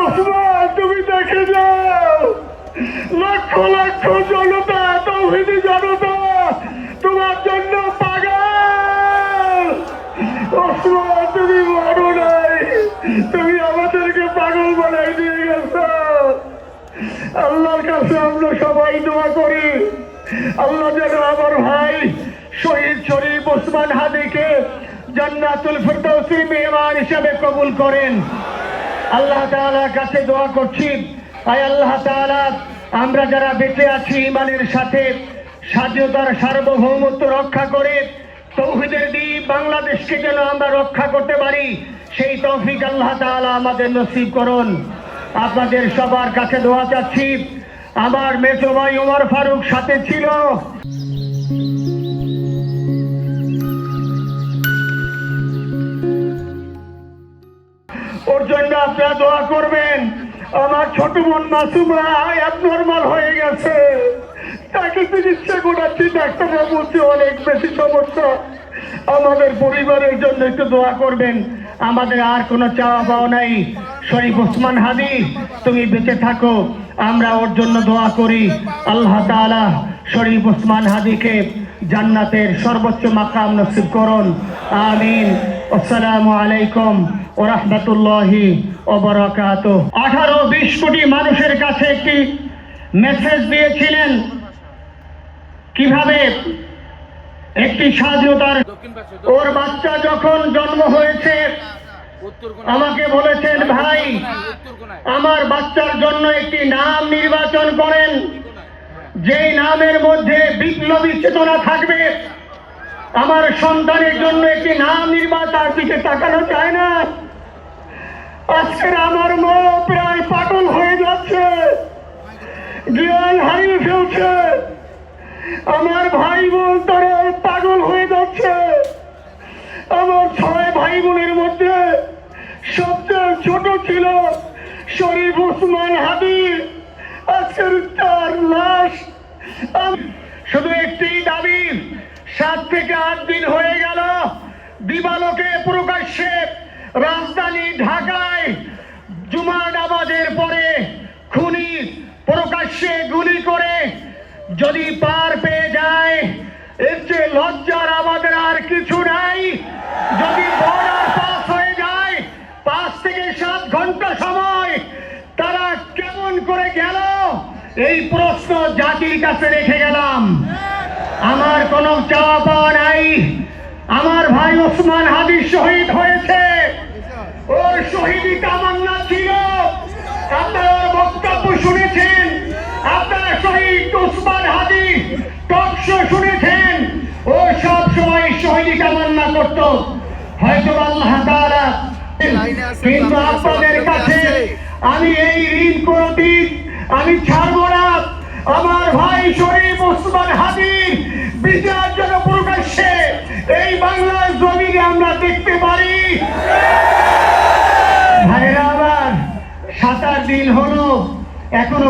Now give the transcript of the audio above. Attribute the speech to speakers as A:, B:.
A: ওসমান তুমি দেখে যাও, লক্ষ লক্ষ জনতা, তৌহিদি জনতা তোমার জন্য পাগল। ওসমান তুমি মরো নাই, তুমি আমাদেরকে পাগল বানাই দিয়ে গেছ। আল্লাহর কাছে আমরা সবাই দোয়া করি, আল্লাহ যেন আমার ভাই শহীদ শরীফ ওসমান হাদিকে জান্নাতুল ফিরদাউসের মেহমান হিসেবে কবুল করেন। আল্লাহ তাআলার কাছে দোয়া করছি, আয় আল্লাহ তাআলা আমরা যারা বেঁচে আছি ইমানের সাথে স্বাধীনতার সার্বভৌমত্ব রক্ষা করে তৌহিদের দ্বীপ বাংলাদেশকে যেন আমরা রক্ষা করতে পারি, সেই তৌফিক আল্লাহ তাআলা আমাদের নসিব করুন। আপনাদের সবার কাছে দোয়া চাচ্ছি। আমার মেজো ভাই ওমর ফারুক সাথে ছিল, ওর জন্য আপনারা দোয়া করবেন। আমার ছোট বোন মাসুমা অ্যাবনর্মাল হয়ে গেছে, তাকে চিকিৎসা করাচ্ছি, ডাক্তাররা বলছে অনেক বেশি সমস্যা। আমাদের পরিবারের জন্য একটু দোয়া করবেন। আমাদের আর কোনো চাওয়া পাওয়া নাই। শরীফ ওসমান হাদি তুমি বেঁচে থাকো, আমরা ওর জন্য দোয়া করি। আল্লাহ তাআলা শরীফ ওসমান হাদিকে জান্নাতের সর্বোচ্চ মাকাম নসিব করুন, আমিন। আসসালামু আলাইকুম ওয়া রাহমাতুল্লাহি ওয়া বারাকাতুহু। 18-20 কোটি মানুষের কাছে একটি মেসেজ দিয়েছিলেন কিভাবে একটি স্বাধীনতার। ওর বাচ্চা যখন জন্ম হয়েছে আমাকে বলেছেন, ভাই আমার বাচ্চার জন্য একটি নাম নির্বাচন করেন, যেই নামের মধ্যে বিপ্লবী চেতনা থাকবে। আমার সন্তানের জন্য একটি নাম নির্বাচন, দিকে তাকানো যায় না। আজকের আমার মা প্রায় পাগল হয়ে যাচ্ছে, জ্ঞান হারিয়ে ফেলছে। আমার ভাই বোন তারা পাগল হয়ে যাচ্ছে। আমার 6 ভাই বোনের মধ্যে সবচেয়ে ছোট ছিল শরীফ ওসমান হাদি। আজকের তার লাশ। শুধু একটি দাবি, 7 থেকে 8 দিন হয়ে গেল দিবালোকে প্রকাশ্যে রাজধানী ঢাকায় জুমার নামাজের পরে খুনি প্রকাশ্যে গুলি করে যদি পার পেয়ে যায়, এর চেয়ে লজ্জার আমাদের আর কিছু নাই। যদি বর্ডার পাস হয়ে যায়, 5 থেকে 7 ঘন্টা সময় তারা কেমন করে গেল, এই প্রশ্ন জাতির কাছে রেখে গেলাম। আমার কোনো চাওয়া পাওয়া নাই। আমার ভাই ওসমান হাদি শহীদ হয়েছে, ওর শহীদি তামান্না ছিল। আপনারা বক্তব্য শুনেছেন, আপনারা শহীদ ওসমান হাদি টক শো শুনেছেন। ও সব সময় শহীদি তামান্না করত, হয়তো আল্লাহ তাআলা। কিন্তু আপনাদের কাছে আমি এই ঋণ কোনদিন আমি ছাড়বো না। আমার ভাই শরীফ ওসমান হাদির বিচার যেন প্রকাশ্যে এই বাংলার জমিনে আমরা দেখতে পারি। ভাইরা আমার 7 দিন হলো এখনো